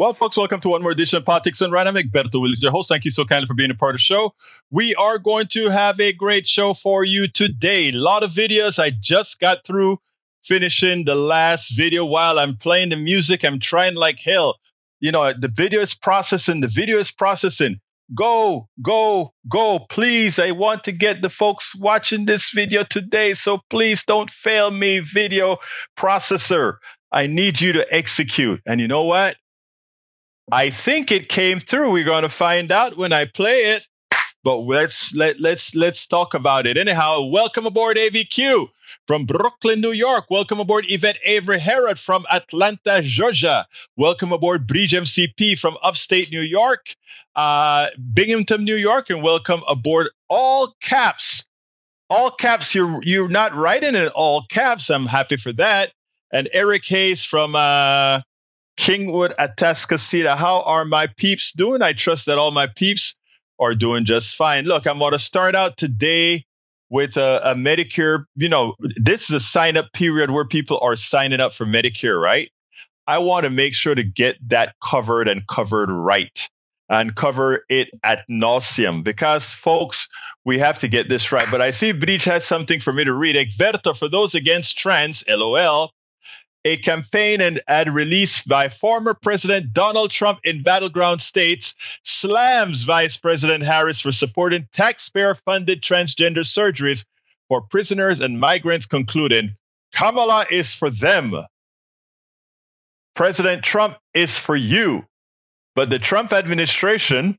Well, folks, welcome to one more edition of Politics and Right. I'm Egberto, Willies, your host. Thank you so kindly for being a part of the show. We are going to have a great show for you today. A lot of videos. I just got through finishing the last video. While I'm playing the music, I'm trying like hell. You know, the video is processing. Go, go, go. Please, I want to get the folks watching this video today. So please don't fail me, video processor. I need you to execute. And you know what? I think it came through. We're going to find out when I play it. But let's talk about it. Anyhow, welcome aboard AVQ from Brooklyn, New York. Welcome aboard Yvette Avery Herod from Atlanta, Georgia. Welcome aboard Bridge MCP from upstate New York, Binghamton, New York, and welcome aboard all caps. All caps. You're not writing in all caps. I'm happy for that. And Eric Hayes from Kingwood, Atascocita. How are my peeps doing? I trust that all my peeps are doing just fine. Look, I'm going to start out today with a Medicare. You know, this is a sign-up period where people are signing up for Medicare, right? I want to make sure to get that covered and covered right and cover it ad nauseum because, folks, we have to get this right. But I see Bridge has something for me to read. Egberto, for those against trans, LOL. A campaign and ad release by former President Donald Trump in battleground states slams Vice President Harris for supporting taxpayer-funded transgender surgeries for prisoners and migrants, concluding, Kamala is for them. President Trump is for you. But the Trump administration's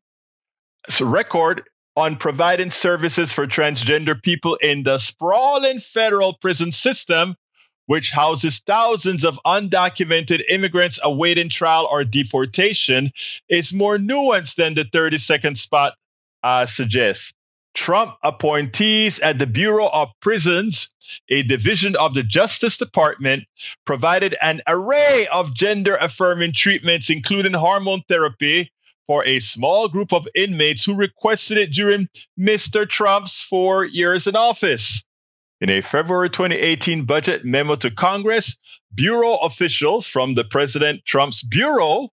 record on providing services for transgender people in the sprawling federal prison system, which houses thousands of undocumented immigrants awaiting trial or deportation, is more nuanced than the 30-second spot suggests. Trump appointees at the Bureau of Prisons, a division of the Justice Department, provided an array of gender-affirming treatments, including hormone therapy, for a small group of inmates who requested it during Mr. Trump's 4 years in office. In a February 2018 budget memo to Congress, bureau officials from the President Trump's bureau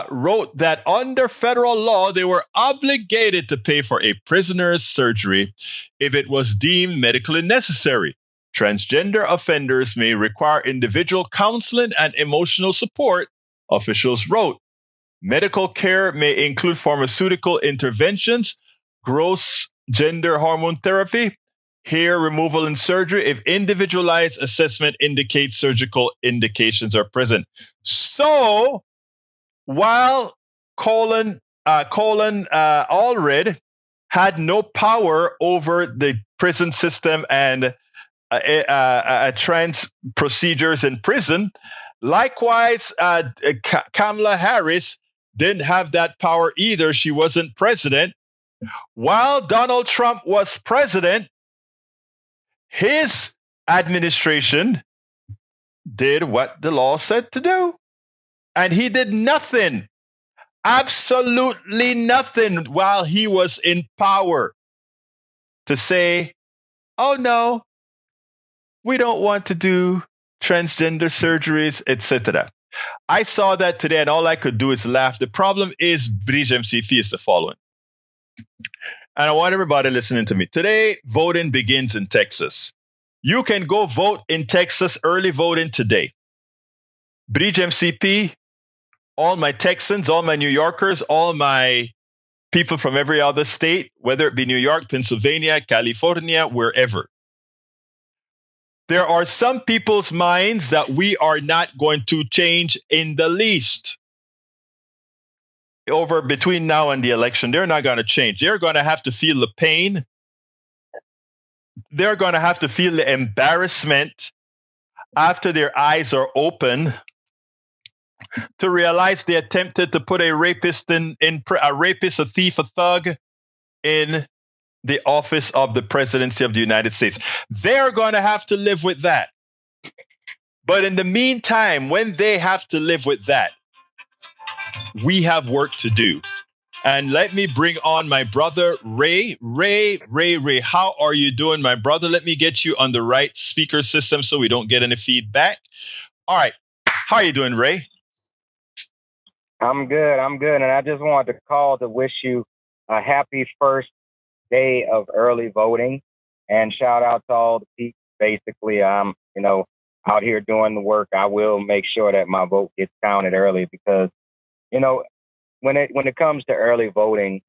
wrote that under federal law, they were obligated to pay for a prisoner's surgery if it was deemed medically necessary. Transgender offenders may require individual counseling and emotional support, officials wrote. Medical care may include pharmaceutical interventions, gross gender hormone therapy, hair removal and surgery if individualized assessment indicates surgical indications are present. So, while Colin Allred had no power over the prison system and trans procedures in prison, likewise, Kamala Harris didn't have that power either. She wasn't president. While Donald Trump was president, his administration did what the law said to do. And he did nothing, absolutely nothing while he was in power to say, oh no, we don't want to do transgender surgeries, etc. I saw that today and all I could do is laugh. The problem is, Bridge MCP, is the following. And I want everybody listening to me. Today, voting begins in Texas. You can go vote in Texas, early voting today. Bridge MCP, all my Texans, all my New Yorkers, all my people from every other state, whether it be New York, Pennsylvania, California, wherever. There are some people's minds that we are not going to change in the least. Over between now and the election, they're not going to change. They're going to have to feel the pain. They're going to have to feel the embarrassment after their eyes are open to realize they attempted to put a rapist, a thief, a thug in the office of the presidency of the United States. They're going to have to live with that. But in the meantime, when they have to live with that, we have work to do. And let me bring on my brother, Ray. Ray, how are you doing, my brother? Let me get you on the right speaker system so we don't get any feedback. All right. How are you doing, Ray? I'm good. I'm good. And I just wanted to call to wish you a happy first day of early voting and shout out to all the people. Basically, I'm, out here doing the work. I will make sure that my vote gets counted early because, you know, when it comes to early voting,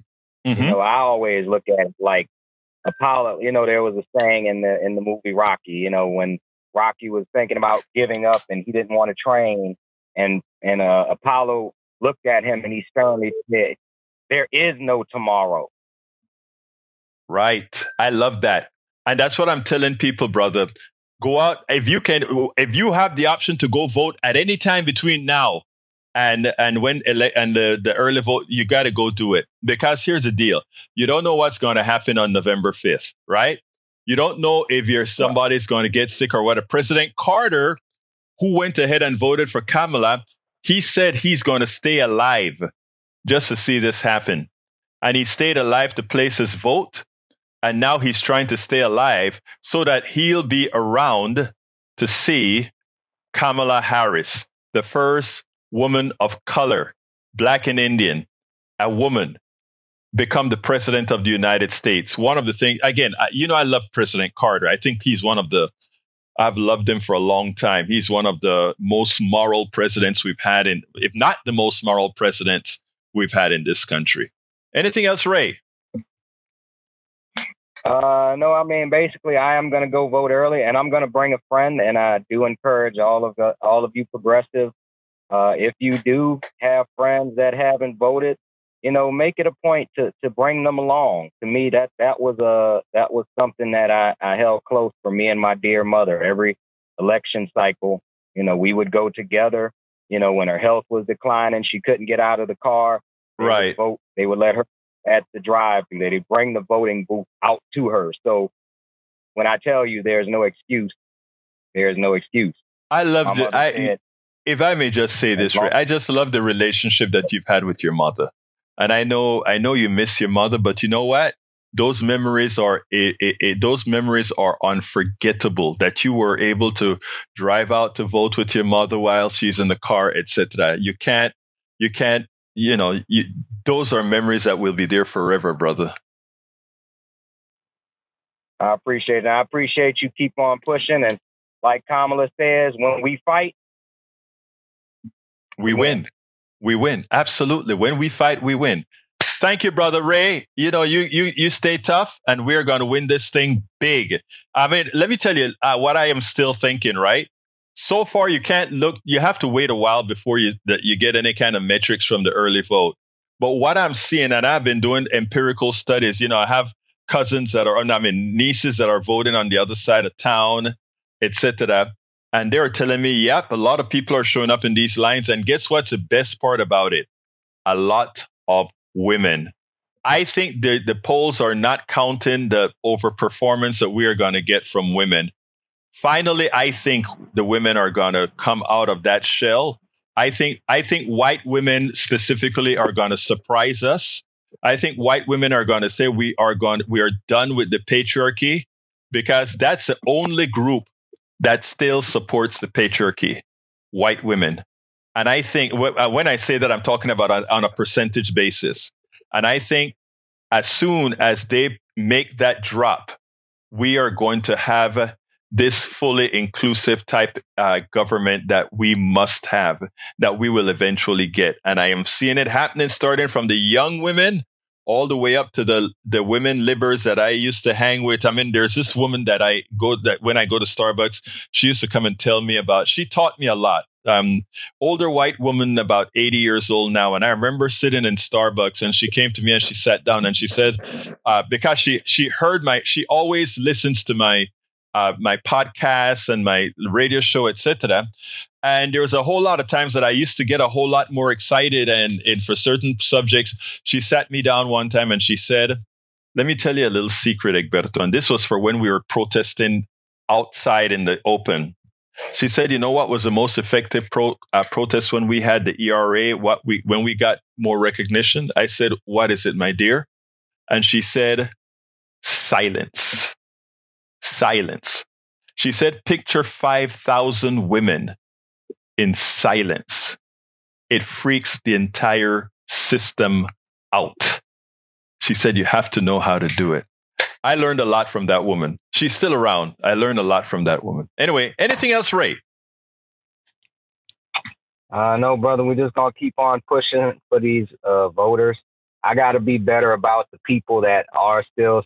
Mm-hmm. I always look at it like Apollo. There was a saying in the movie Rocky, when Rocky was thinking about giving up and he didn't want to train, and Apollo looked at him and he sternly said, "There is no tomorrow." Right. I love that. And that's what I'm telling people, brother. Go out if you can, if you have the option to go vote at any time between now and when and the early vote, you got to go do it. Because here's the deal. You don't know what's going to happen on November 5th, right? You don't know if somebody's going to get sick or what. President Carter, who went ahead and voted for Kamala, he said he's going to stay alive just to see this happen. And he stayed alive to place his vote. And now he's trying to stay alive so that he'll be around to see Kamala Harris, the first woman of color, Black and Indian, a woman, become the president of the United States. One of the things, again, I love President Carter. I think I've loved him for a long time. He's one of the most moral presidents we've had if not the most moral presidents we've had in this country. Anything else, Ray? No, I mean, basically, I am going to go vote early, and I'm going to bring a friend. And I do encourage all of you progressive, if you do have friends that haven't voted, make it a point to bring them along. To me, that was something that I held close for me and my dear mother. Every election cycle, we would go together. When her health was declining, she couldn't get out of the car. Right. They would let her at the drive-thru. They'd bring the voting booth out to her. So when I tell you there's no excuse, there's no excuse. I love it. If I may just say this, Ray, I just love the relationship that you've had with your mother. And I know you miss your mother, but you know what? Those memories are unforgettable. That you were able to drive out to vote with your mother while she's in the car, etc. You can't. Those are memories that will be there forever, brother. I appreciate it. I appreciate you keep on pushing. And like Kamala says, when we fight, we win. We win. Absolutely. When we fight, we win. Thank you, brother Ray. You stay tough and we're going to win this thing big. I mean, let me tell you what I am still thinking, right? So far, you have to wait a while before you get any kind of metrics from the early vote. But what I'm seeing, and I've been doing empirical studies, I have nieces that are voting on the other side of town, etc. And they're telling me, yep, a lot of people are showing up in these lines. And guess what's the best part about it? A lot of women. I think the polls are not counting the overperformance that we are going to get from women. Finally, I think the women are going to come out of that shell. I think white women specifically are going to surprise us. I think white women are going to say we are done with the patriarchy, because that's the only group that still supports the patriarchy, white women. And I think when I say that, I'm talking about on a percentage basis. And I think as soon as they make that drop, we are going to have this fully inclusive type government that we must have, that we will eventually get. And I am seeing it happening, starting from the young women all the way up to the women libers that I used to hang with. I mean, there's this woman that when I go to Starbucks, she used to come and tell me about, she taught me a lot. Older white woman, about 80 years old now. And I remember sitting in Starbucks and she came to me and she sat down and she said, because she heard she always listens to my podcasts and my radio show, etc. And there was a whole lot of times that I used to get a whole lot more excited. And for certain subjects, she sat me down one time and she said, let me tell you a little secret, Egberto. And this was for when we were protesting outside in the open. She said, you know what was the most effective protest when we had the ERA, when we got more recognition? I said, what is it, my dear? And she said, silence. Silence. She said, picture 5,000 women in silence. it freaks the entire system out. She said, you have to know how to do it. I learned a lot from that woman. She's still around. I learned a lot from that woman. Anyway, anything else, Ray? No, brother, we're just going to keep on pushing for these voters. I got to be better about the people that are still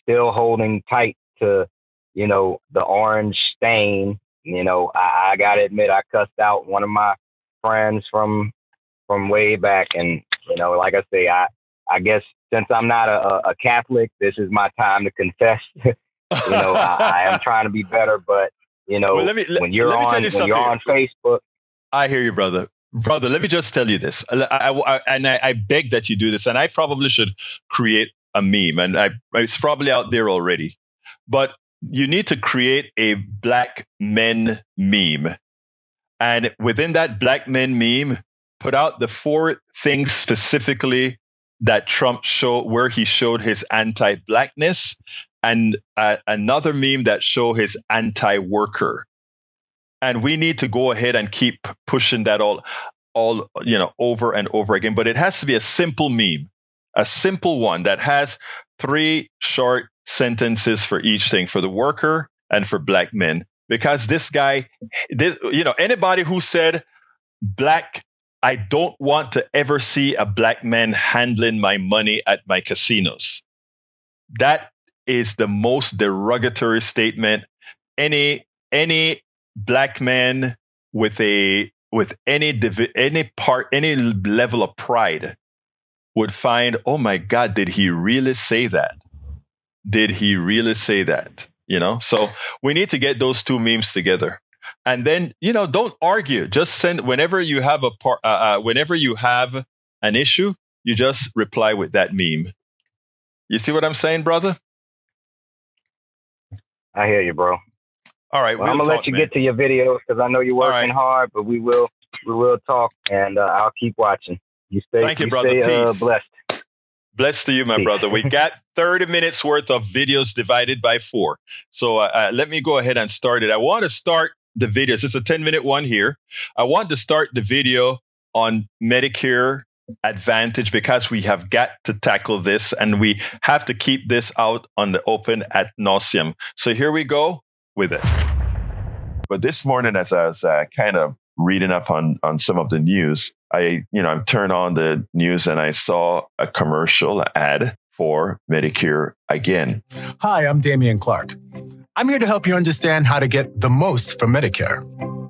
holding tight to, the orange stain. I got to admit, I cussed out one of my friends from way back. And, like I say, I guess since I'm not a Catholic, this is my time to confess. I am trying to be better, but, well, when you're on Facebook. I hear you, brother. Brother, let me just tell you this. I beg that you do this, and I probably should create a meme, and it's probably out there already. But you need to create a black men meme. And within that black men meme, put out the 4 things specifically that Trump showed, where he showed his anti-blackness, and another meme that show his anti-worker. And we need to go ahead and keep pushing that all over and over again. But it has to be a simple meme, a simple one that has 3 short sentences for each thing, for the worker and for black men. Because this guy, anybody who said black, I don't want to ever see a black man handling my money at my casinos. That is the most derogatory statement any black man with any level of pride would find, oh my God, did he really say that? Did he really say that? So we need to get those 2 memes together. And then, don't argue. Just send whenever you have whenever you have an issue, you just reply with that meme. You see what I'm saying, brother? I hear you, bro. All right, well, I'm gonna let you get to your videos because I know you're working hard, but we will talk, and I'll keep watching. Thank you, brother. Peace. Blessed. Blessed to you, my brother. We got 30 minutes worth of videos divided by 4. So let me go ahead and start it. I want to start the videos. It's a 10-minute one here. I want to start the video on Medicare Advantage because we have got to tackle this, and we have to keep this out on the open ad nauseum. So here we go with it. But this morning, as I was kind of reading up on some of the news, I turned on the news and I saw a commercial ad for Medicare again. Hi, I'm Damian Clark. I'm here to help you understand how to get the most from Medicare.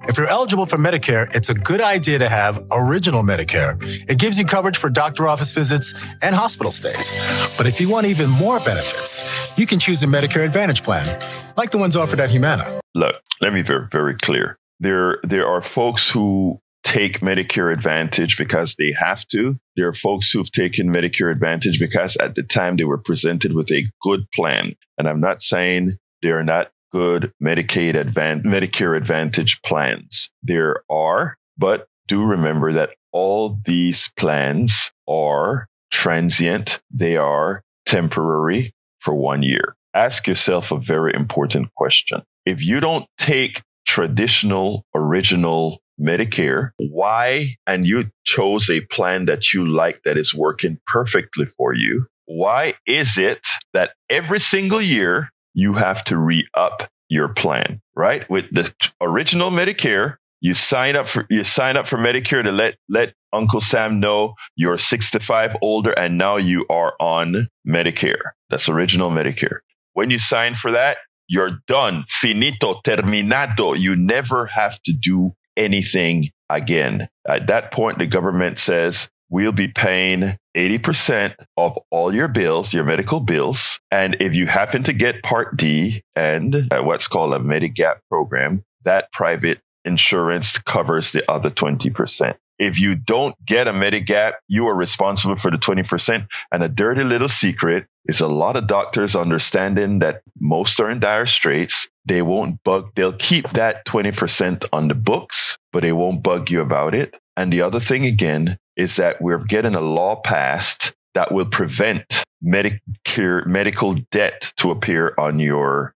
If you're eligible for Medicare, it's a good idea to have Original Medicare. It gives you coverage for doctor office visits and hospital stays. But if you want even more benefits, you can choose a Medicare Advantage plan, like the ones offered at Humana. Look, let me be very, very clear. There are folks who take Medicare Advantage because they have to. There are folks who've taken Medicare Advantage because at the time they were presented with a good plan. And I'm not saying they're not good Medicare Advantage plans. There are, but do remember that all these plans are transient. They are temporary for 1 year. Ask yourself a very important question. If you don't take traditional original Medicare, why, and you chose a plan that you like that is working perfectly for you, why is it that every single year you have to re-up your plan, right? With the original Medicare, you sign up for Medicare to let Uncle Sam know you're 65 older and now you are on Medicare. That's original Medicare. When you sign for that, you're done. Finito, terminado. You never have to do anything again. At that point, the government says, we'll be paying 80% of all your bills, your medical bills. And if you happen to get Part D and what's called a Medigap program, that private insurance covers the other 20%. If you don't get a Medigap, you are responsible for the 20%. And a dirty little secret is a lot of doctors understanding that most are in dire straits. They won't bug. They'll keep that 20% on the books, but they won't bug you about it. And the other thing again is that we're getting a law passed that will prevent medical debt to appear on your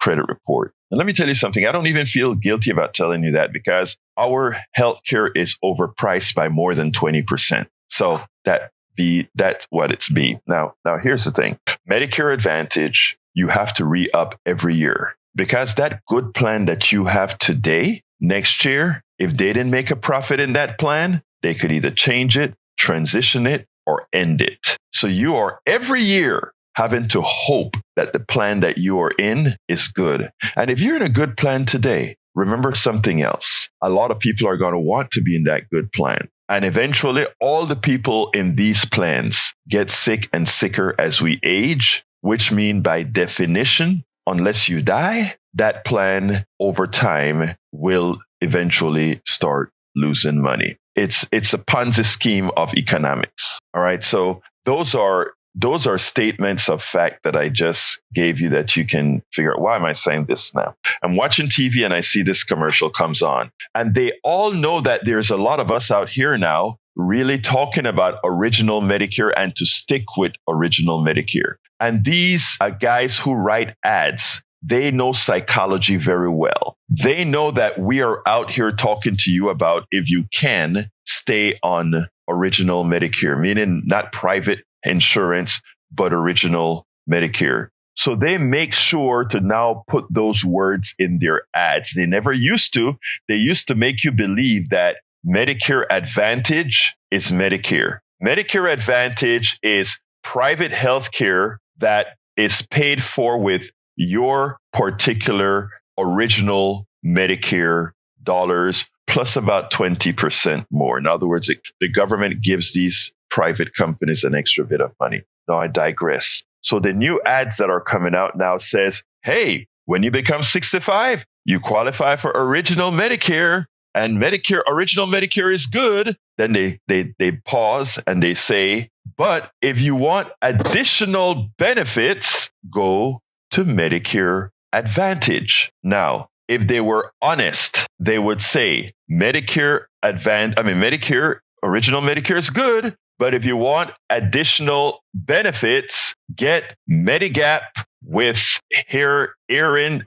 credit report. And let me tell you something. I don't even feel guilty about telling you that because our healthcare is overpriced by more than 20%. So that's what it's be. Now here's the thing. Medicare Advantage, you have to re-up every year because that good plan that you have today, next year, if they didn't make a profit in that plan, they could either change it, transition it, or end it. So you are every year having to hope that the plan that you are in is good. And if you're in a good plan today, remember something else. A lot of people are going to want to be in that good plan. And eventually, all the people in these plans get sick and sicker as we age, which means by definition, unless you die, that plan over time will eventually start losing money. It's a Ponzi scheme of economics. All right. So those are statements of fact that I just gave you that you can figure out, why am I saying this now? I'm watching TV and I see this commercial comes on, and they all know that there's a lot of us out here now really talking about original Medicare and to stick with original Medicare. And these are guys who write ads. They know psychology very well. They know that we are out here talking to you about if you can stay on original Medicare, meaning not private insurance, but original Medicare. So they make sure to now put those words in their ads. They never used to. They used to make you believe that Medicare Advantage is Medicare. Medicare Advantage is private health care that is paid for with your particular original Medicare dollars plus about 20% more. In other words, the government gives these private companies an extra bit of money. Now I digress. So the new ads that are coming out now says, hey, when you become 65, you qualify for original Medicare, and original Medicare is good. Then they pause and they say, but if you want additional benefits, go to Medicare Advantage. Now, if they were honest, they would say Medicare original Medicare is good, but if you want additional benefits, get Medigap with hearing,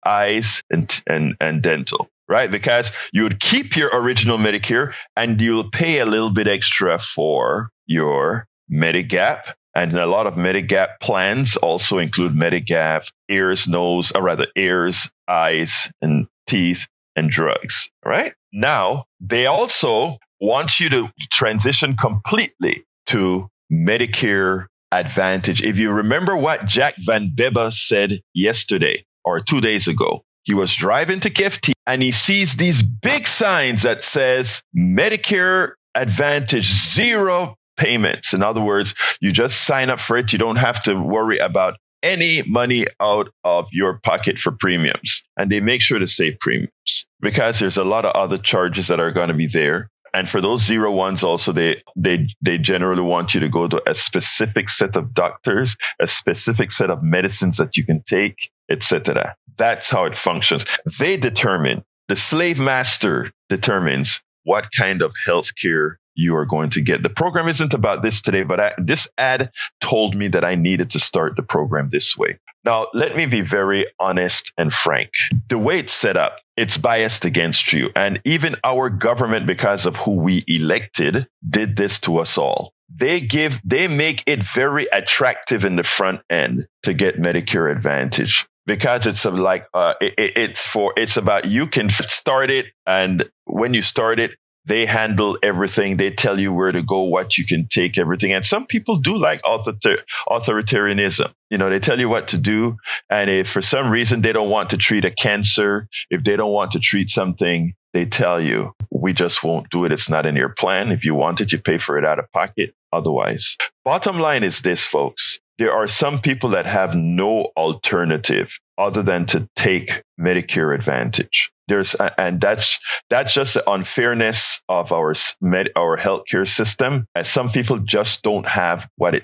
eyes, and dental, right? Because you would keep your original Medicare and you'll pay a little bit extra for your Medigap. And a lot of Medigap plans also include Medigap, ears, eyes, and teeth, and drugs, right? Now, they also want you to transition completely to Medicare Advantage. If you remember what Jack Van Bebba said yesterday or 2 days ago, he was driving to KFT and he sees these big signs that says Medicare Advantage, 0 payments. In other words, you just sign up for it. You don't have to worry about any money out of your pocket for premiums. And they make sure to say premiums because there's a lot of other charges that are going to be there. And for those 0 ones also, they generally want you to go to a specific set of doctors, a specific set of medicines that you can take, etc. That's how it functions. The slave master determines what kind of health care you are going to get. The program isn't about this today, but this ad told me that I needed to start the program this way. Now, let me be very honest and frank. The way it's set up, it's biased against you. And even our government, because of who we elected, did this to us all. They make it very attractive in the front end to get Medicare Advantage. Because it's about you can start it, and when you start it, they handle everything. They tell you where to go, what you can take, everything. And some people do like authoritarianism. They tell you what to do. And if for some reason they don't want to treat a cancer, if they don't want to treat something, they tell you, we just won't do it. It's not in your plan. If you want it, you pay for it out of pocket. Otherwise, bottom line is this, folks. There are some people that have no alternative other than to take Medicare Advantage. And that's just the unfairness of our healthcare system. And some people just don't have what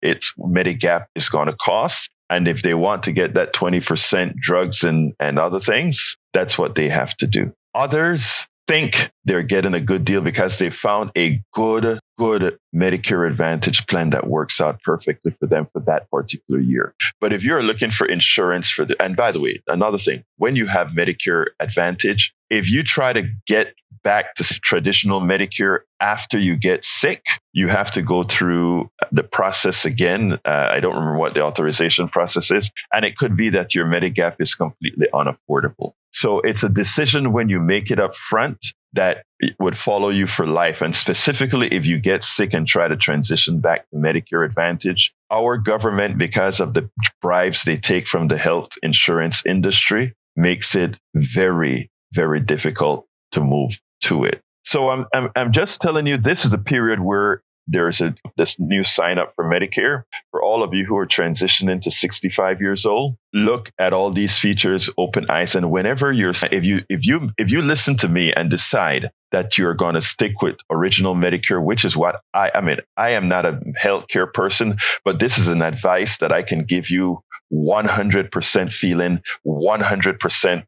its Medigap is going to cost. And if they want to get that 20% drugs and other things, that's what they have to do. Others think they're getting a good deal because they found a good good Medicare Advantage plan that works out perfectly for them for that particular year. But if you're looking for insurance and by the way, another thing, when you have Medicare Advantage, if you try to get back to traditional Medicare after you get sick, you have to go through the process again. I don't remember what the authorization process is. And it could be that your Medigap is completely unaffordable. So it's a decision when you make it up front that it would follow you for life. And specifically, if you get sick and try to transition back to Medicare Advantage, our government, because of the bribes they take from the health insurance industry, makes it very, very difficult to move to it. So I'm just telling you, this is a period where there's this new sign up for Medicare. For all of you who are transitioning to 65 years old, look at all these features, open eyes, and whenever if you listen to me and decide that you're going to stick with original Medicare, which is what I am not a healthcare person, but this is an advice that I can give you 100% feeling, 100%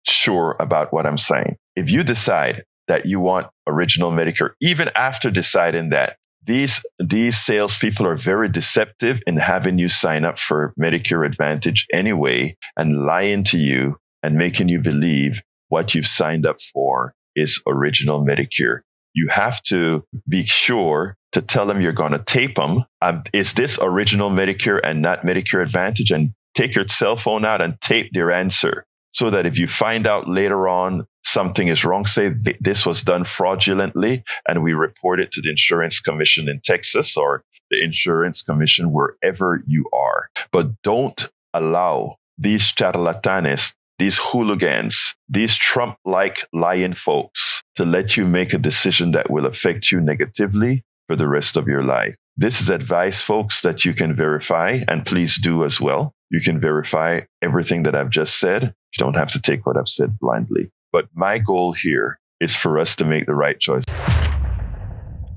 sure about what I'm saying. If you decide that you want original Medicare, even after deciding that, these salespeople are very deceptive in having you sign up for Medicare Advantage anyway and lying to you and making you believe what you've signed up for is original Medicare. You have to be sure to tell them you're going to tape them. Is this original Medicare and not Medicare Advantage? And take your cell phone out and tape their answer, so that if you find out later on something is wrong, say this was done fraudulently, and we report it to the insurance commission in Texas or the insurance commission wherever you are. But don't allow these charlatanes, these hooligans, these Trump-like lying folks to let you make a decision that will affect you negatively for the rest of your life. This is advice, folks, that you can verify, and please do as well. You can verify everything that I've just said. You don't have to take what I've said blindly. But my goal here is for us to make the right choice.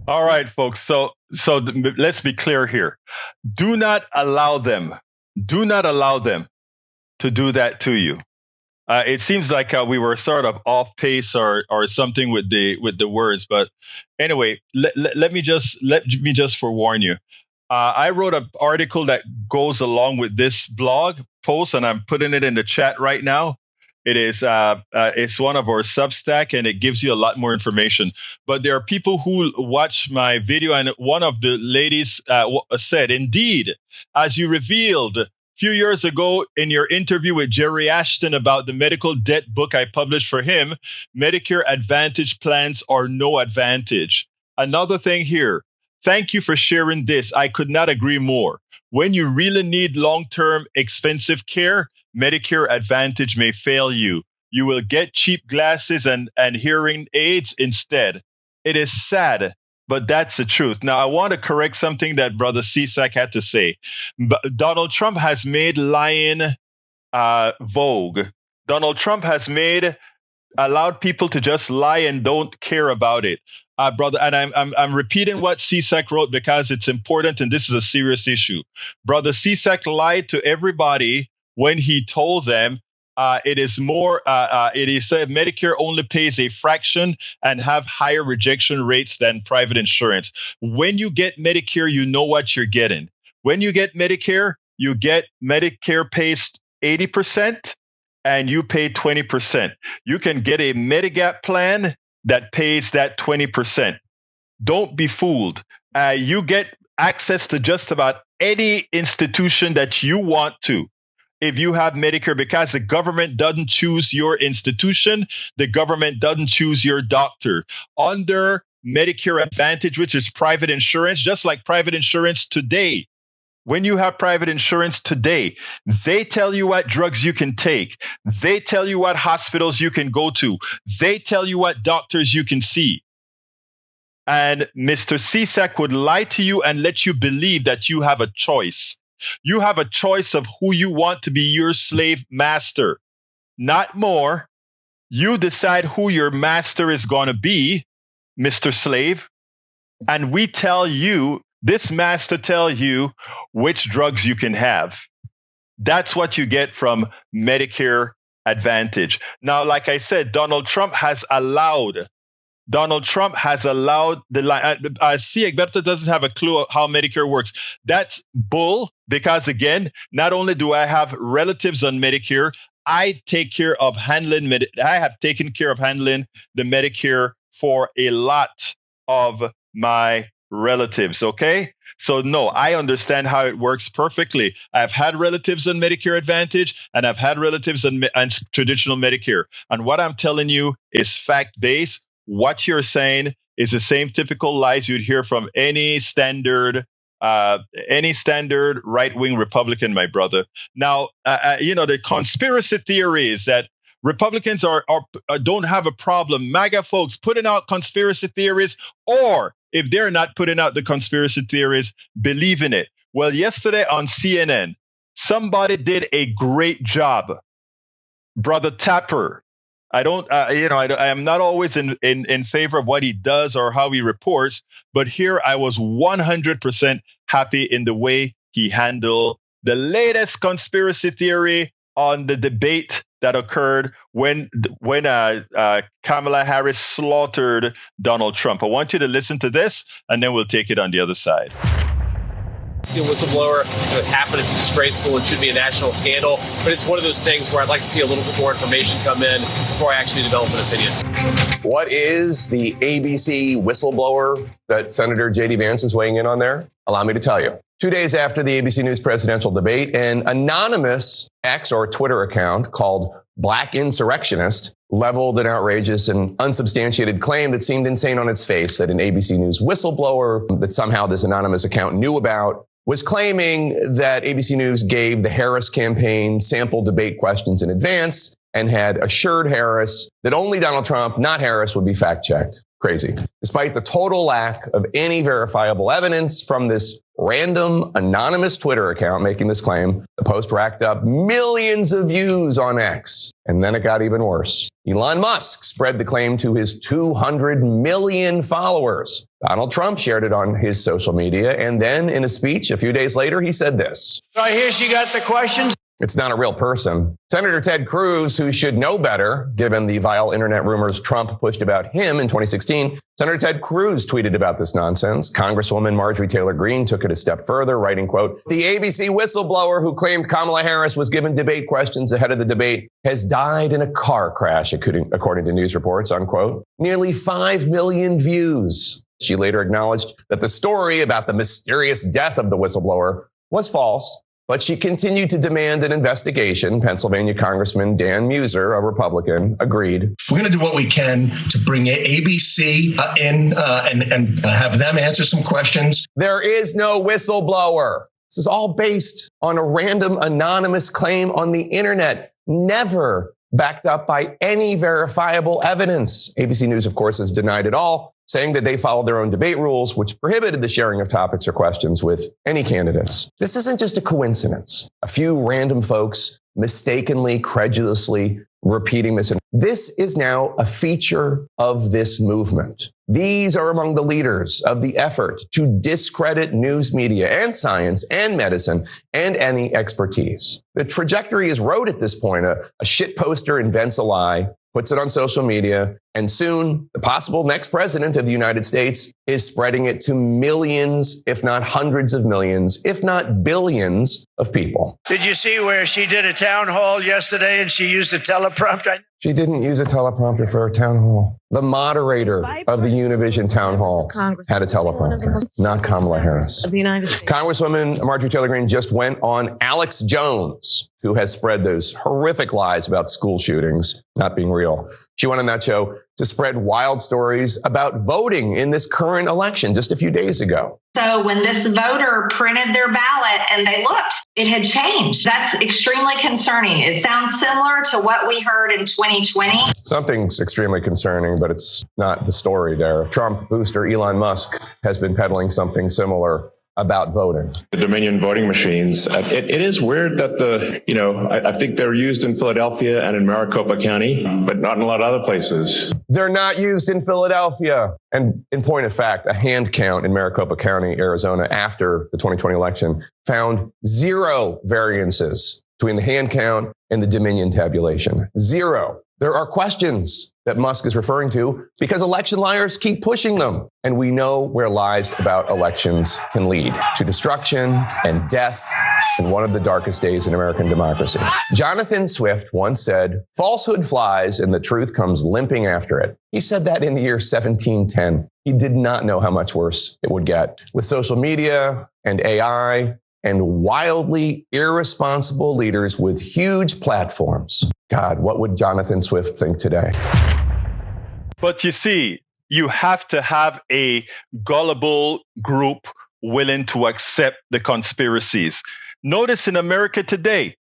All right, folks. So let's be clear here. Do not allow them to do that to you. It seems like we were sort of off pace or something with the words, but anyway, let me just forewarn you. I wrote an article that goes along with this blog post, and I'm putting it in the chat right now. It is it's one of our Substack, and it gives you a lot more information. But there are people who watch my video, and one of the ladies said, "Indeed, as you revealed few years ago in your interview with Jerry Ashton about the medical debt book I published for him, Medicare Advantage plans are no advantage." Another thing here. Thank you for sharing this. I could not agree more. When you really need long-term expensive care, Medicare Advantage may fail you. You will get cheap glasses and hearing aids instead. It is sad, but that's the truth. Now, I want to correct something that Brother Cisak had to say. Donald Trump has made lying vogue. Donald Trump has allowed people to just lie and don't care about it. Brother, and I'm repeating what Cisak wrote because it's important, and this is a serious issue. Brother Cisak lied to everybody when he told them it is said Medicare only pays a fraction and have higher rejection rates than private insurance. When you get Medicare, you know what you're getting. When you get Medicare, Medicare pays 80% and you pay 20%. You can get a Medigap plan that pays that 20%. Don't be fooled. You get access to just about any institution that you want to if you have Medicare, because the government doesn't choose your institution. The government doesn't choose your doctor. Under Medicare Advantage, which is private insurance, just like private insurance today, when you have private insurance today, they tell you what drugs you can take. They tell you what hospitals you can go to. They tell you what doctors you can see. And Mr. Cisak would lie to you and let you believe that you have a choice. You have a choice of who you want to be your slave master, not more. You decide who your master is going to be, Mr. Slave. And we tell you, this master tells you which drugs you can have. That's what you get from Medicare Advantage. Now, like I said, Donald Trump has allowed Donald Trump has allowed the line. I see Egberto doesn't have a clue how Medicare works. That's bull, because again, not only do I have relatives on Medicare, I have taken care of handling the Medicare for a lot of my relatives. Okay. So no, I understand how it works perfectly. I've had relatives on Medicare Advantage, and I've had relatives on traditional Medicare. And what I'm telling you is fact-based. What you're saying is the same typical lies you'd hear from any standard right-wing Republican, my brother. Now, the conspiracy theories that Republicans don't have a problem. MAGA folks putting out conspiracy theories, or if they're not putting out the conspiracy theories, believe in it. Well, yesterday on CNN, somebody did a great job. Brother Tapper. I am not always in favor of what he does or how he reports, but here I was 100% happy in the way he handled the latest conspiracy theory on the debate that occurred when Kamala Harris slaughtered Donald Trump. I want you to listen to this, and then we'll take it on the other side. See a whistleblower, so it happened, it's disgraceful, it should be a national scandal, but it's one of those things where I'd like to see a little bit more information come in before I actually develop an opinion. What is the ABC whistleblower that Senator J.D. Vance is weighing in on there? Allow me to tell you. 2 days after the ABC News presidential debate, an anonymous X or Twitter account called Black Insurrectionist leveled an outrageous and unsubstantiated claim that seemed insane on its face, that an ABC News whistleblower that somehow this anonymous account knew about was claiming that ABC News gave the Harris campaign sample debate questions in advance and had assured Harris that only Donald Trump, not Harris, would be fact-checked. Crazy. Despite the total lack of any verifiable evidence from this random anonymous Twitter account making this claim, the post racked up millions of views on X. And then it got even worse. Elon Musk spread the claim to his 200 million followers. Donald Trump shared it on his social media. And then in a speech a few days later, he said this. So I hear she got the questions. It's not a real person. Senator Ted Cruz, who should know better, given the vile internet rumors Trump pushed about him in 2016, Senator Ted Cruz tweeted about this nonsense. Congresswoman Marjorie Taylor Greene took it a step further, writing, quote, "The ABC whistleblower who claimed Kamala Harris was given debate questions ahead of the debate has died in a car crash, according to news reports," unquote. Nearly 5 million views. She later acknowledged that the story about the mysterious death of the whistleblower was false, but she continued to demand an investigation. Pennsylvania Congressman Dan Muser, a Republican, agreed. We're going to do what we can to bring ABC in and have them answer some questions. There is no whistleblower. This is all based on a random anonymous claim on the internet, never backed up by any verifiable evidence. ABC News, of course, has denied it all, saying that they followed their own debate rules, which prohibited the sharing of topics or questions with any candidates. This isn't just a coincidence. A few random folks mistakenly, credulously repeating misinformation. This is now a feature of this movement. These are among the leaders of the effort to discredit news media and science and medicine and any expertise. The trajectory is road at this point. A shit poster invents a lie, puts it on social media, and soon the possible next president of the United States is spreading it to millions, if not hundreds of millions, if not billions of people. Did you see where she did a town hall yesterday and she used a teleprompter? She didn't use a teleprompter for her town hall. The moderator of the Univision town hall had a teleprompter, not Kamala Harris. Of the United States. Congresswoman Marjorie Taylor Greene just went on Alex Jones, who has spread those horrific lies about school shootings not being real. She went on that show to spread wild stories about voting in this current election just a few days ago. So when this voter printed their ballot and they looked, it had changed. That's extremely concerning. It sounds similar to what we heard in 2020. Something's extremely concerning, but it's not the story there. Trump booster Elon Musk has been peddling something similar about voting. The Dominion voting machines. It is weird that I think they're used in Philadelphia and in Maricopa County, but not in a lot of other places. They're not used in Philadelphia. And in point of fact, a hand count in Maricopa County, Arizona, after the 2020 election found 0 variances between the hand count and the Dominion tabulation. 0. There are questions that Musk is referring to because election liars keep pushing them. And we know where lies about elections can lead to destruction and death in one of the darkest days in American democracy. Jonathan Swift once said, "Falsehood flies and the truth comes limping after it." He said that in the year 1710. He did not know how much worse it would get. With social media and AI and wildly irresponsible leaders with huge platforms. God, what would Jonathan Swift think today? But you see, you have to have a gullible group willing to accept the conspiracies. Notice in America today,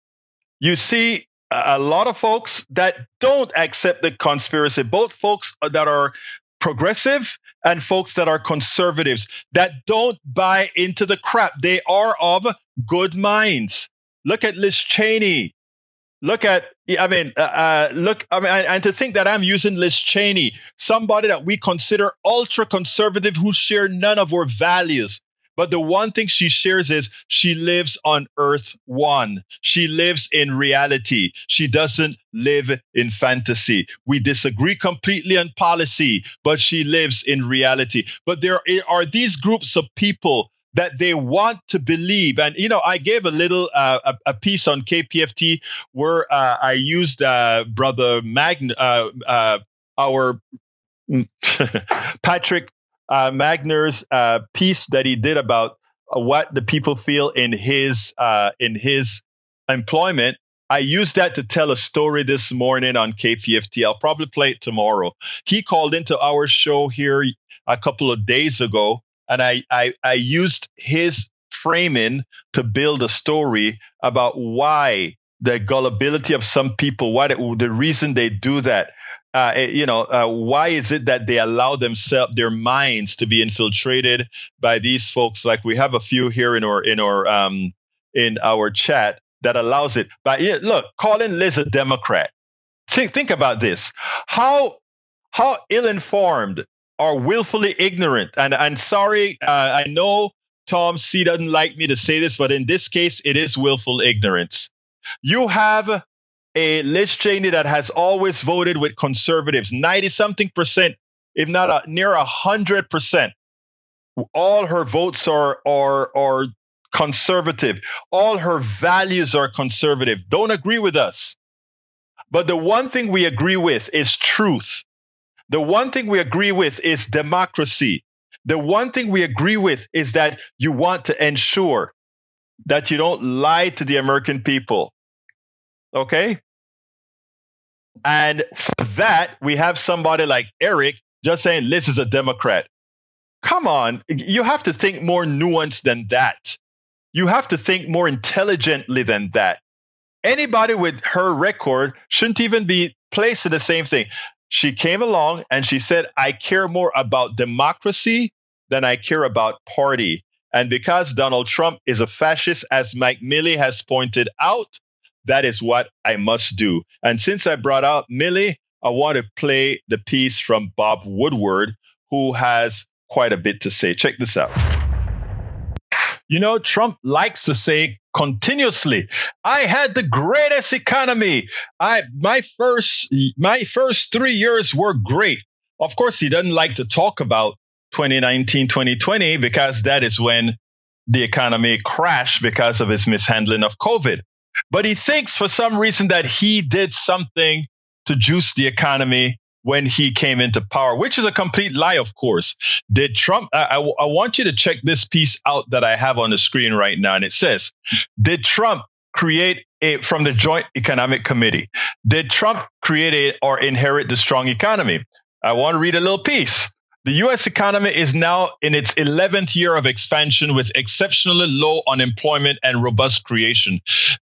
you see a lot of folks that don't accept the conspiracy, both folks that are progressive and folks that are conservatives that don't buy into the crap. They are of good minds. Look at Liz Cheney. And to think that I'm using Liz Cheney, somebody that we consider ultra conservative who share none of our values. But the one thing she shares is she lives on Earth One. She lives in reality. She doesn't live in fantasy. We disagree completely on policy, but she lives in reality. But there are these groups of people that they want to believe. And, I gave a little a piece on KPFT where I used Brother our Patrick Magner's piece that he did about what the people feel in his employment. I used that to tell a story this morning on KPFT. I'll probably play it tomorrow. He called into our show here a couple of days ago, and I used his framing to build a story about why the gullibility of some people, the reason they do that. Why is it that they allow their minds to be infiltrated by these folks? Like we have a few here in our chat that allows it. But look, calling Liz a Democrat. Think about this. How ill-informed or willfully ignorant. And sorry, I know Tom C doesn't like me to say this, but in this case, it is willful ignorance. You have a Liz Cheney that has always voted with conservatives, 90-something%, if not near 100%. All her votes are conservative. All her values are conservative. Don't agree with us. But the one thing we agree with is truth. The one thing we agree with is democracy. The one thing we agree with is that you want to ensure that you don't lie to the American people. Okay? And for that, we have somebody like Eric just saying Liz is a Democrat. Come on, you have to think more nuanced than that. You have to think more intelligently than that. Anybody with her record shouldn't even be placed in the same thing. She came along and she said, I care more about democracy than I care about party. And because Donald Trump is a fascist, as Mike Milley has pointed out, that is what I must do. And since I brought out Milley, I want to play the piece from Bob Woodward, who has quite a bit to say. Check this out. Trump likes to say continuously, I had the greatest economy. My first 3 years were great. Of course, he doesn't like to talk about 2019, 2020, because that is when the economy crashed because of his mishandling of COVID. But he thinks for some reason that he did something to juice the economy when he came into power, which is a complete lie, of course. Did Trump, I want you to check this piece out that I have on the screen right now. And it says, did Trump create from the Joint Economic Committee, did Trump create or inherit the strong economy? I want to read a little piece. The U.S. economy is now in its 11th year of expansion with exceptionally low unemployment and robust creation.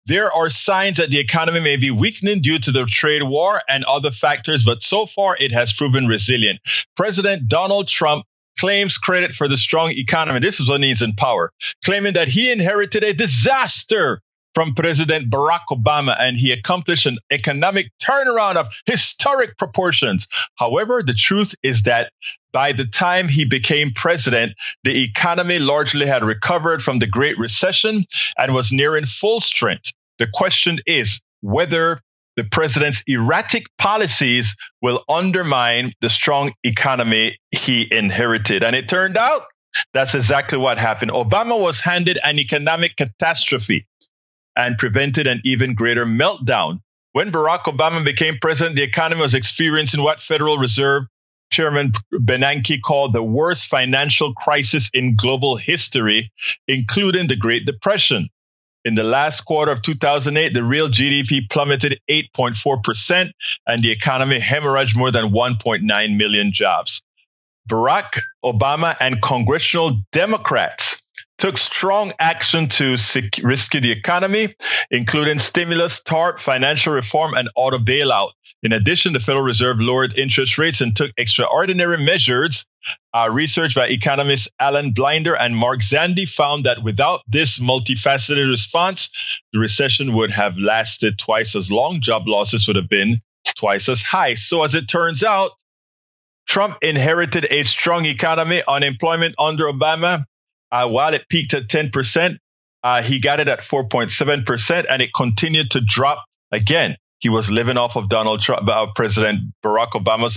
There are signs that the economy may be weakening due to the trade war and other factors, but so far it has proven resilient. President Donald Trump claims credit for the strong economy. This is when he's in power, claiming that he inherited a disaster from President Barack Obama, and he accomplished an economic turnaround of historic proportions. However, the truth is that by the time he became president, the economy largely had recovered from the Great Recession and was nearing full strength. The question is whether the president's erratic policies will undermine the strong economy he inherited. And it turned out that's exactly what happened. Obama was handed an economic catastrophe and prevented an even greater meltdown. When Barack Obama became president, the economy was experiencing what Federal Reserve Chairman Bernanke called the worst financial crisis in global history, including the Great Depression. In the last quarter of 2008, the real GDP plummeted 8.4%, and the economy hemorrhaged more than 1.9 million jobs. Barack Obama and congressional Democrats took strong action to rescue the economy, including stimulus, TARP, financial reform, and auto bailout. In addition, the Federal Reserve lowered interest rates and took extraordinary measures. Research by economists Alan Blinder and Mark Zandi found that without this multifaceted response, the recession would have lasted twice as long. Job losses would have been twice as high. So as it turns out, Trump inherited a strong economy. Unemployment under Obama, while it peaked at 10%, he got it at 4.7%, and it continued to drop again. He was living off of President Barack Obama's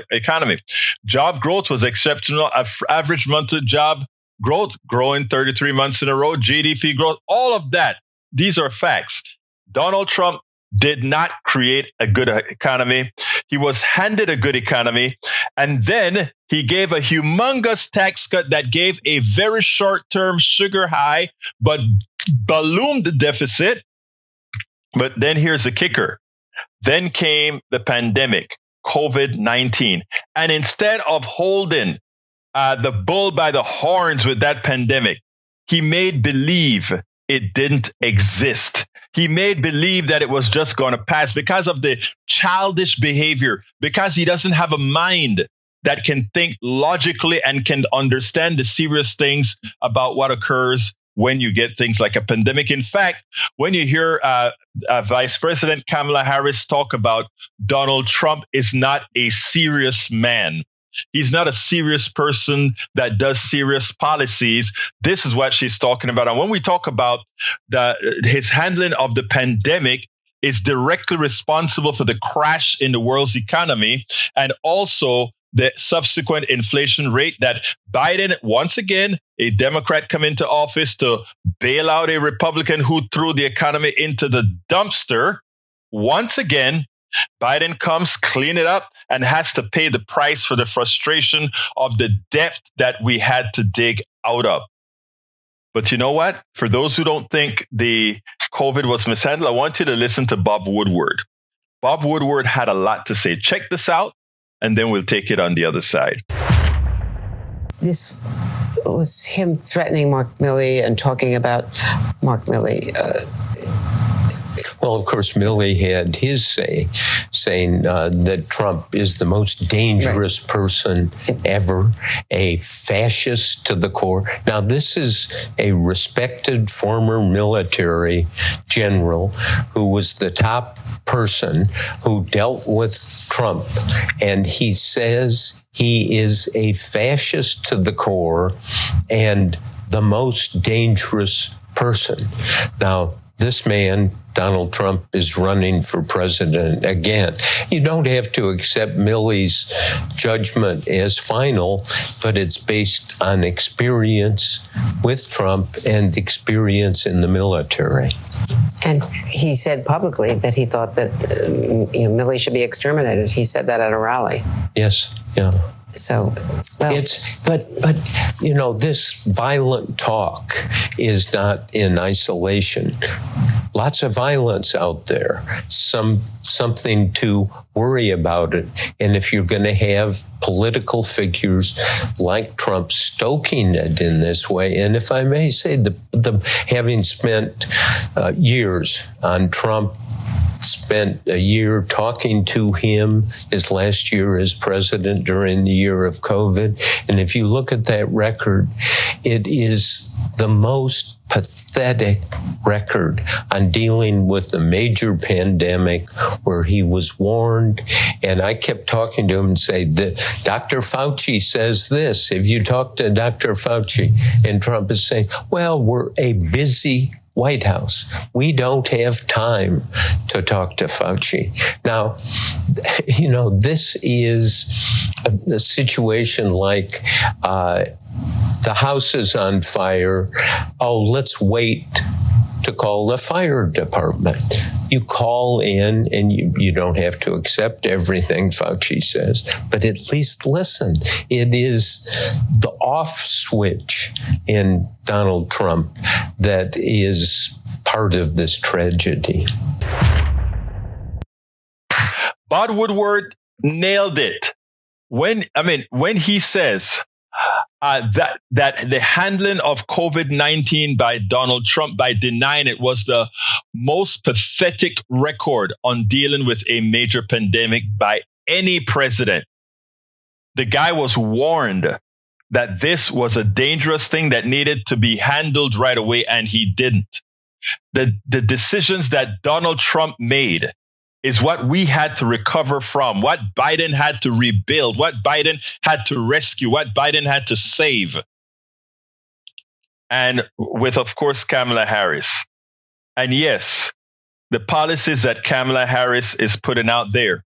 economy. Job growth was exceptional. Average monthly job growth growing 33 months in a row. GDP growth, all of that. These are facts. Donald Trump did not create a good economy. He was handed a good economy, and then he gave a humongous tax cut that gave a very short-term sugar high, but ballooned the deficit. But then here's the kicker. Then came the pandemic, COVID-19. And instead of holding the bull by the horns with that pandemic, he made believe it didn't exist. He made believe that it was just going to pass because of the childish behavior, because he doesn't have a mind that can think logically and can understand the serious things about what occurs when you get things like a pandemic. In fact, when you hear Vice President Kamala Harris talk about Donald Trump is not a serious man, he's not a serious person that does serious policies, this is what she's talking about. And when we talk about his handling of the pandemic is directly responsible for the crash in the world's economy, and also the subsequent inflation rate that Biden, once again, a Democrat, come into office to bail out a Republican who threw the economy into the dumpster. Once again, Biden comes, clean it up, and has to pay the price for the frustration of the depth that we had to dig out of. But you know what? For those who don't think the COVID was mishandled, I want you to listen to Bob Woodward. Bob Woodward had a lot to say. Check this out, and then we'll take it on the other side. This was him threatening Mark Milley and talking about Mark Milley. Well, of course, Milley had his say, saying that Trump is the most dangerous person ever, a fascist to the core. Now, this is a respected former military general who was the top person who dealt with Trump, and he says he is a fascist to the core and the most dangerous person. Now, this man, Donald Trump, is running for president again. You don't have to accept Milley's judgment as final, but it's based on experience with Trump and experience in the military. And he said publicly that he thought that Milley should be exterminated. He said that at a rally. Yes, yeah. So, well, but this violent talk is not in isolation. Lots of violence out there. Something to worry about it. And if you're going to have political figures like Trump stoking it in this way, and if I may say, having spent years on Trump, spent a year talking to him his last year as president during the year of COVID. And if you look at that record, it is the most pathetic record on dealing with a major pandemic where he was warned. And I kept talking to him and say that Dr. Fauci says this. If you talk to Dr. Fauci, and Trump is saying, well, we're a busy White House. We don't have time to talk to Fauci. Now, this is a situation like the house is on fire. Oh, let's wait to call the fire department. You call in and you don't have to accept everything Fauci says, but at least listen. It is the off switch in Donald Trump that is part of this tragedy. Bob Woodward nailed it. When he says that the handling of COVID-19 by Donald Trump, by denying it, was the most pathetic record on dealing with a major pandemic by any president. The guy was warned that this was a dangerous thing that needed to be handled right away, and he didn't. The decisions that Donald Trump made is what we had to recover from, what Biden had to rebuild, what Biden had to rescue, what Biden had to save. And with, of course, Kamala Harris. And yes, the policies that Kamala Harris is putting out there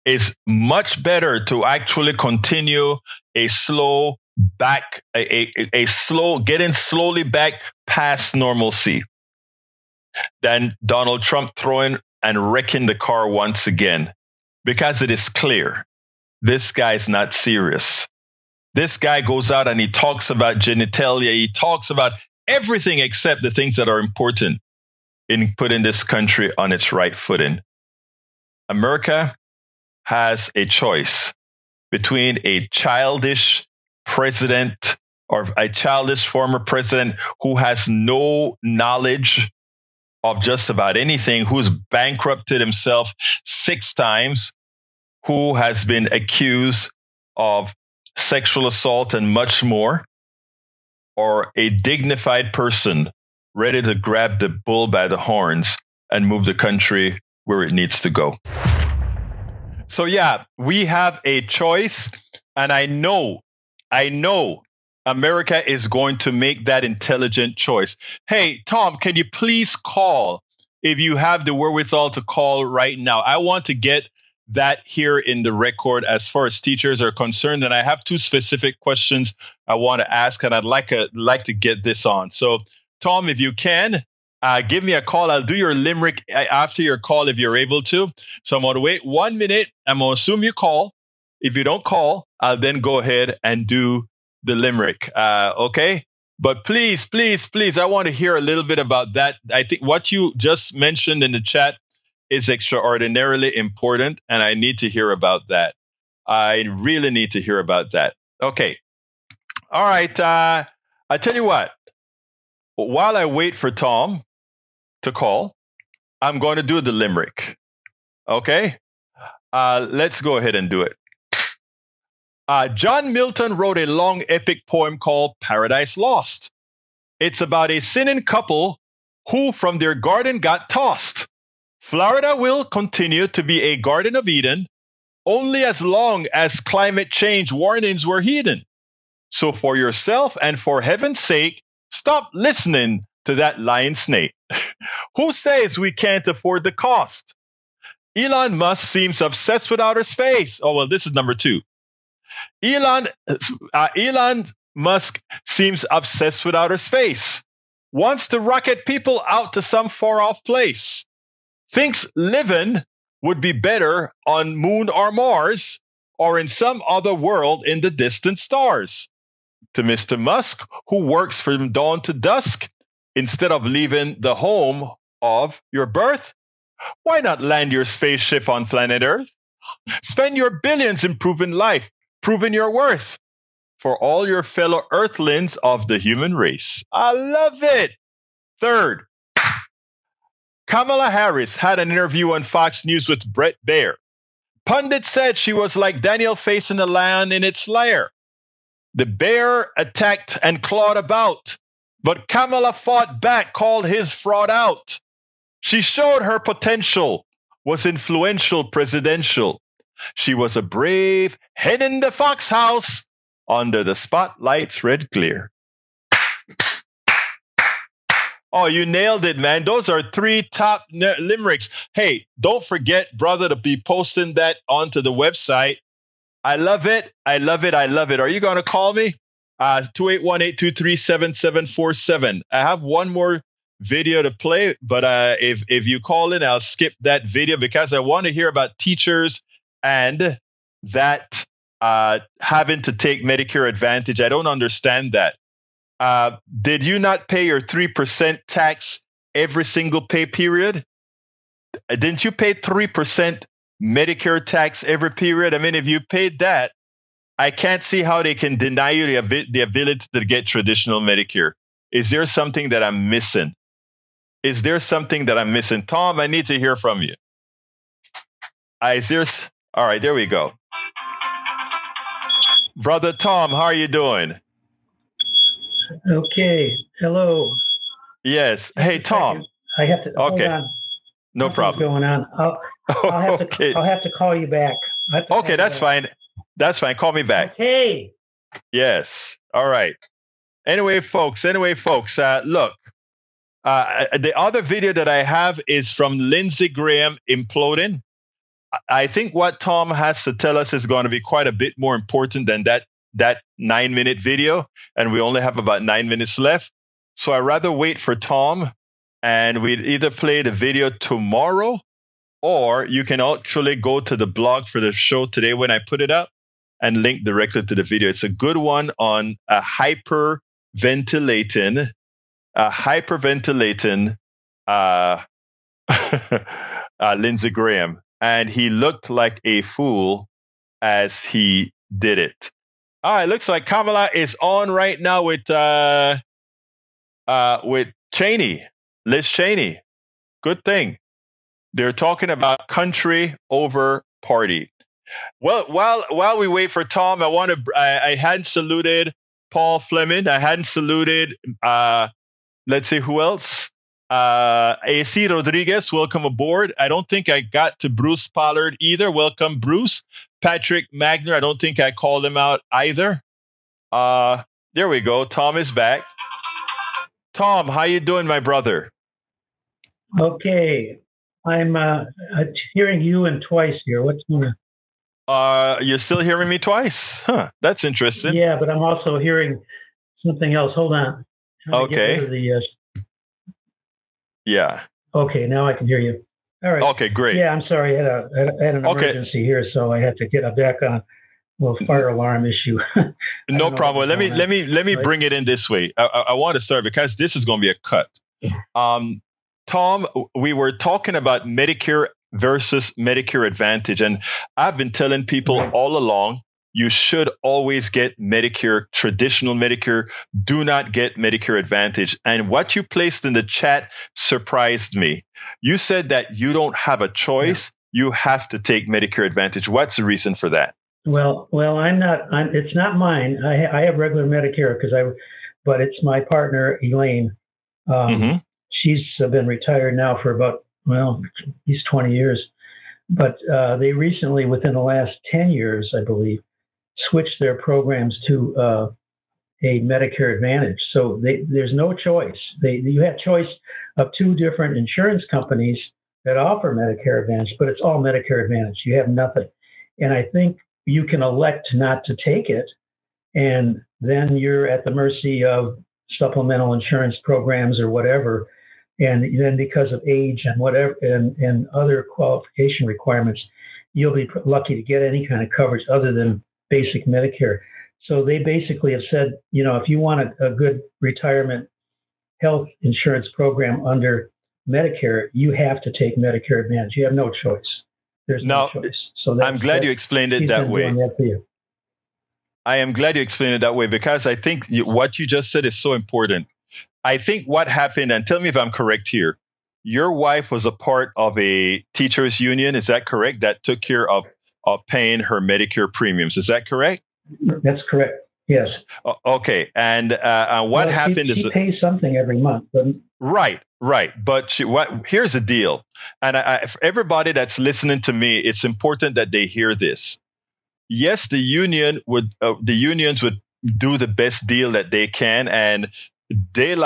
is much better to actually continue a slow getting slowly back past normalcy than Donald Trump throwing and wrecking the car once again, because it is clear this guy's not serious. This guy goes out and he talks about genitalia. He talks about everything except the things that are important in putting this country on its right footing. America has a choice between a childish president or a childish former president who has no knowledge of just about anything, who's bankrupted himself 6 times, who has been accused of sexual assault and much more, or a dignified person ready to grab the bull by the horns and move the country where it needs to go. So yeah, we have a choice, and I know America is going to make that intelligent choice. Hey, Tom, can you please call if you have the wherewithal to call right now? I want to get that here in the record as far as teachers are concerned. And I have 2 specific questions I want to ask, and I'd like to get this on. So, Tom, if you can, give me a call. I'll do your limerick after your call if you're able to. So I'm going to wait 1 minute. I'm going to assume you call. If you don't call, I'll then go ahead and do the limerick. Okay. But please, I want to hear a little bit about that. I think what you just mentioned in the chat is extraordinarily important, and I need to hear about that. I really need to hear about that. Okay. All right. I tell you what, while I wait for Tom to call, I'm going to do the limerick. Okay. Let's go ahead and do it. John Milton wrote a long epic poem called Paradise Lost. It's about a sinning couple who from their garden got tossed. Florida will continue to be a Garden of Eden only as long as climate change warnings were heeded. So for yourself and for heaven's sake, stop listening to that lying snake. Who says we can't afford the cost? Elon Musk seems obsessed with outer space. Oh, well, this is number 2. Elon Musk seems obsessed with outer space, wants to rocket people out to some far-off place, thinks living would be better on Moon or Mars or in some other world in the distant stars. To Mr. Musk, who works from dawn to dusk, instead of leaving the home of your birth, why not land your spaceship on planet Earth? Spend your billions improving life, proving your worth for all your fellow earthlings of the human race. I love it. 3rd, Kamala Harris had an interview on Fox News with Bret Baier. Pundits said she was like Daniel facing a lion in its lair. The bear attacked and clawed about, but Kamala fought back, called his fraud out. She showed her potential, was influential, presidential. She was a brave hen in the fox house under the spotlight's red glare. Oh, you nailed it, man. Those are 3 top limericks. Hey, don't forget, brother, to be posting that onto the website. I love it. I love it. I love it. Are you going to call me? 281-823-7747. I have one more video to play, but if you call in, I'll skip that video because I want to hear about teachers and that having to take Medicare Advantage. I don't understand that. Did you not pay your 3% tax every single pay period? Didn't you pay 3% Medicare tax every period? I mean, if you paid that, I can't see how they can deny you the ability to get traditional Medicare. Is there something that I'm missing? Is there something that I'm missing? Tom, I need to hear from you. All right, there we go. Brother Tom, how are you doing? Okay. Hello. Yes. Hey, Tom. I have to. Okay. Hold on. No problem. Going on. I'll have to call you back. Okay, that's fine. That's fine. Call me back. Okay. Yes. All right. Anyway, folks. Look. The other video that I have is from Lindsey Graham imploding. I think what Tom has to tell us is going to be quite a bit more important than that 9-minute video, and we only have about 9 minutes left. So I'd rather wait for Tom, and we'd either play the video tomorrow, or you can actually go to the blog for the show today when I put it up and link directly to the video. It's a good one on a hyperventilating Lindsey Graham. And he looked like a fool as he did it. All right, looks like Kamala is on right now with Cheney, Liz Cheney. Good thing. They're talking about country over party. Well, while we wait for Tom, I hadn't saluted Paul Fleming. I hadn't saluted let's see who else. AC Rodriguez, welcome aboard. I don't think I got to Bruce Pollard either. Welcome, Bruce. Patrick Magner, I don't think I called him out either. There we go. Tom is back. Tom, how you doing, my brother? Okay. I'm hearing you and twice here. What's going on? You're still hearing me twice? Huh, that's interesting. Yeah, but I'm also hearing something else. Hold on. Okay. Yeah. Okay, now I can hear you. All right. Okay, great. Yeah, I'm sorry. I had an emergency here, so I had to get back on a little fire alarm issue. No problem. Let me bring it in this way. I want to start because this is going to be a cut. Tom, we were talking about Medicare versus Medicare Advantage, and I've been telling people all along, you should always get Medicare, traditional Medicare. Do not get Medicare Advantage. And what you placed in the chat surprised me. You said that you don't have a choice. Yeah. You have to take Medicare Advantage. What's the reason for that? Well, it's not mine. I have regular Medicare but it's my partner, Elaine. She's been retired now for about, at least 20 years. But they recently, within the last 10 years, I believe, switched their programs to a Medicare Advantage. So there's no choice. You have choice of 2 different insurance companies that offer Medicare Advantage, but it's all Medicare Advantage. You have nothing. And I think you can elect not to take it, and then you're at the mercy of supplemental insurance programs or whatever. And then because of age and whatever and other qualification requirements, you'll be lucky to get any kind of coverage other than basic Medicare. So they basically have said, if you want a good retirement health insurance program under Medicare, you have to take Medicare Advantage. You have no choice. There's no choice. So I'm glad you explained it that way. I am glad you explained it that way because I think what you just said is so important. I think what happened, and tell me if I'm correct here, your wife was a part of a teachers union. Is that correct? That took care of paying her Medicare premiums. Is that correct? That's correct. Yes. Okay. And what happened is she pays something every month. Right. But here's the deal. And for everybody that's listening to me, it's important that they hear this. Yes, the unions would do the best deal that they can, and they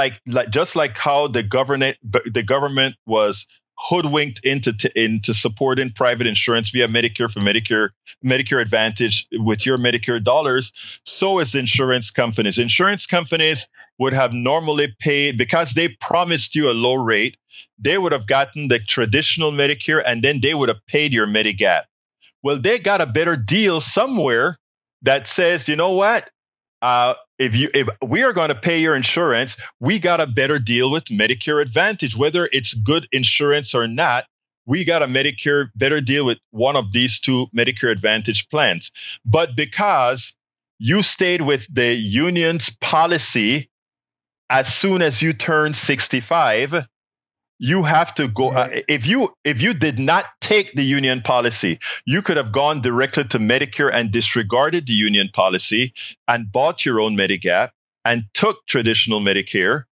just like how the government was hoodwinked into supporting private insurance via Medicare for Medicare Advantage with your Medicare dollars. So is insurance companies. Insurance companies would have normally paid, because they promised you a low rate, they would have gotten the traditional Medicare and then they would have paid your Medigap. Well, they got a better deal somewhere that says, you know what? If we are going to pay your insurance, we got a better deal with Medicare Advantage. Whether it's good insurance or not, we got a better deal with one of these two Medicare Advantage plans. But because you stayed with the union's policy, as soon as you turn 65, you have to go. If you did not take the union policy, you could have gone directly to Medicare and disregarded the union policy and bought your own Medigap and took traditional Medicare,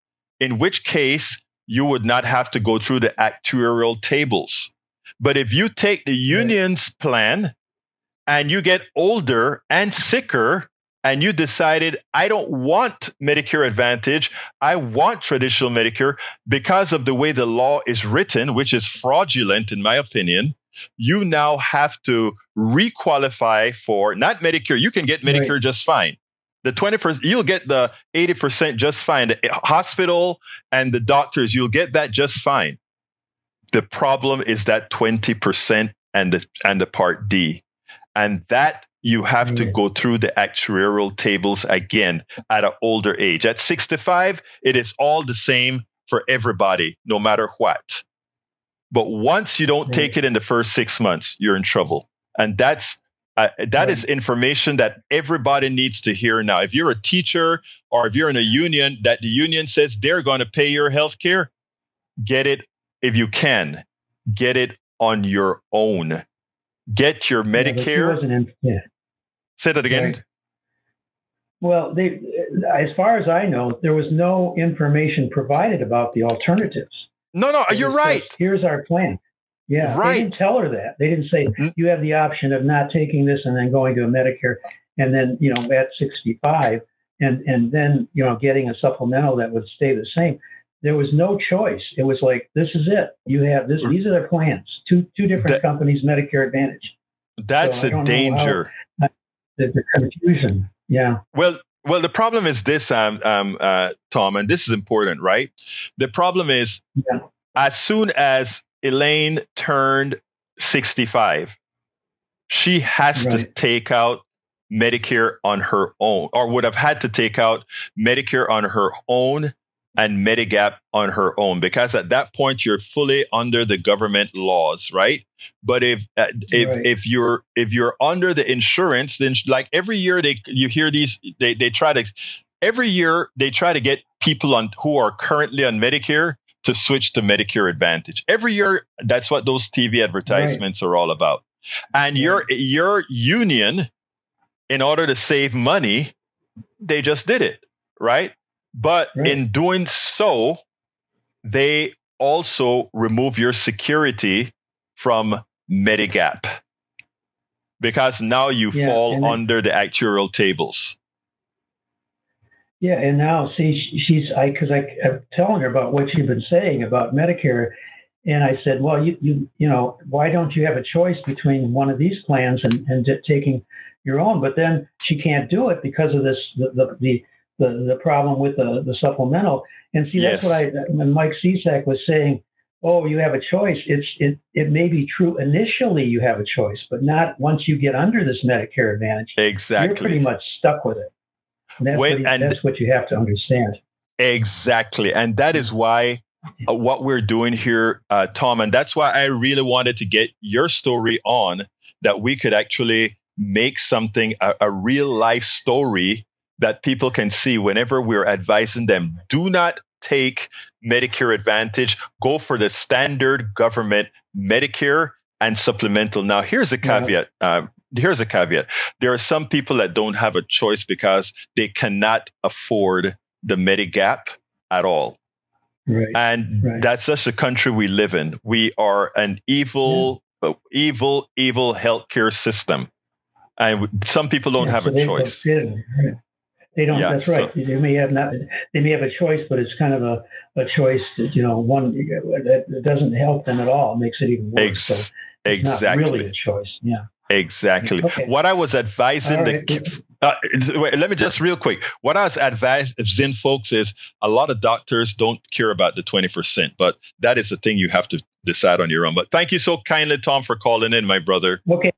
in which case you would not have to go through the actuarial tables. But if you take the union's plan and you get older and sicker, and you decided, I don't want Medicare Advantage, I want traditional Medicare, because of the way the law is written, which is fraudulent in my opinion, you now have to requalify for not Medicare. You can get Medicare just fine. The 20%, you'll get the 80% just fine. The hospital and the doctors, you'll get that just fine. The problem is that 20% and the Part D. And that you have to go through the actuarial tables again at an older age. At 65, it is all the same for everybody, no matter what. But once you don't take it in the first 6 months, you're in trouble. And that is information that everybody needs to hear now. If you're a teacher or if you're in a union, that the union says they're going to pay your health care, get it if you can. Get it on your own. Get your Medicare. Say that again. Right. Well, as far as I know, there was no information provided about the alternatives. No, you're right. Here's our plan. Yeah, right. They didn't tell her that. They didn't say you have the option of not taking this and then going to a Medicare, and then at 65, and then getting a supplemental that would stay the same. There was no choice. It was like, this is it. You have this. These are their plans. Two different companies, Medicare Advantage. That's a danger. The confusion. Yeah. Well, the problem is this, Tom, and this is important, right? The problem is as soon as Elaine turned 65, she has to take out Medicare on her own, or would have had to take out Medicare on her own and Medigap on her own, because at that point you're fully under the government laws, right? But if you're under the insurance, then like every year you hear these, they try to get people who are currently on Medicare to switch to Medicare Advantage. Every year, that's what those TV advertisements are all about. And your union, in order to save money, they just did it, right? But in doing so, they also remove your security from Medigap, because now you fall under the actuarial tables. Yeah, and now see, I'm telling her about what you've been saying about Medicare, and I said, well, you why don't you have a choice between one of these plans and taking your own? But then she can't do it because of this the problem with the supplemental. And see, that's what when Mike Cisak was saying, oh, you have a choice. It may be true initially you have a choice, but not once you get under this Medicare Advantage. Exactly. You're pretty much stuck with it. And that's what you have to understand. Exactly. And that is why what we're doing here, Tom, and that's why I really wanted to get your story on, that we could actually make something, a real life story that people can see whenever we're advising them. Do not take Medicare Advantage. Go for the standard government Medicare and supplemental. Now, here's a caveat. There are some people that don't have a choice because they cannot afford the Medigap at all. Right. And that's just the country we live in. We are an evil healthcare system. And some people don't have a choice. They don't. Yeah, That's right. They may have not. They may have a choice, but it's kind of a choice that, one that doesn't help them at all. It makes it even worse. So it's not really a choice. Yeah. Exactly. Okay. What I was advising wait, let me just real quick. What I was advising folks is a lot of doctors don't care about the 20%, but that is the thing you have to decide on your own. But thank you so kindly, Tom, for calling in, my brother. Okay.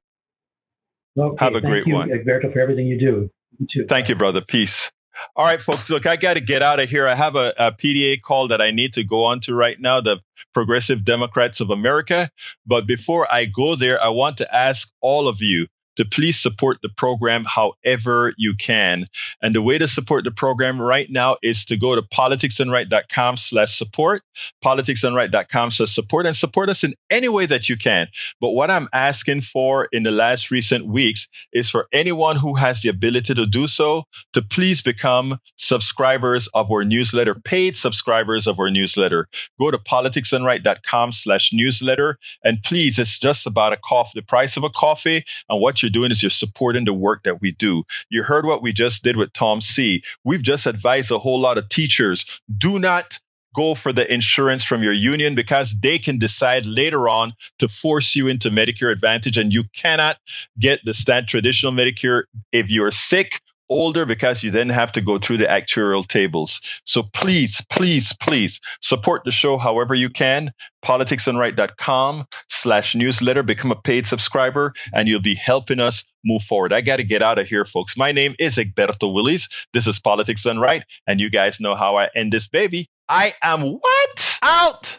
Have a great one. Thank you, Egberto, for everything you do. You too. Thank you, brother. Peace. All right, folks, look, I got to get out of here. I have a PDA call that I need to go on to right now, the Progressive Democrats of America. But before I go there, I want to ask all of you to please support the program however you can. And the way to support the program right now is to go to politicsandright.com/support, politicsandright.com/support, and support us in any way that you can. But what I'm asking for in the last recent weeks is for anyone who has the ability to do so to please become subscribers of our newsletter, paid subscribers of our newsletter. Go to politicsandright.com/newsletter. And please, it's just about the price of a coffee. And what you're doing is you're supporting the work that we do. You heard what we just did with Tom C. We've just advised a whole lot of teachers, do not go for the insurance from your union, because they can decide later on to force you into Medicare Advantage, and you cannot get the traditional Medicare if you're sick, older, because you then have to go through the actuarial tables. So please, please, please support the show however you can. politicsandright.com/newsletter. Become a paid subscriber, and you'll be helping us move forward. I got to get out of here, folks. My name is Egberto Willies. This is Politics Done Right, and you guys know how I end this baby. I am what? Out!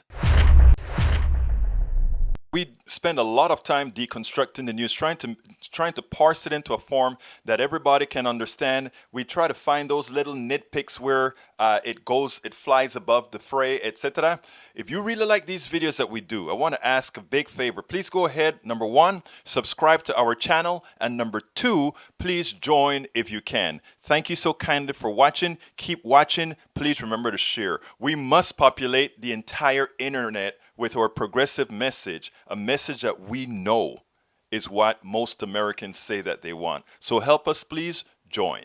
We spend a lot of time deconstructing the news, trying to parse it into a form that everybody can understand. We try to find those little nitpicks where it flies above the fray, etc. If you really like these videos that we do, I want to ask a big favor. Please go ahead. Number 1, subscribe to our channel. And number 2, please join if you can. Thank you so kindly for watching. Keep watching. Please remember to share. We must populate the entire internet with our progressive message, a message that we know is what most Americans say that they want. So help us, please join.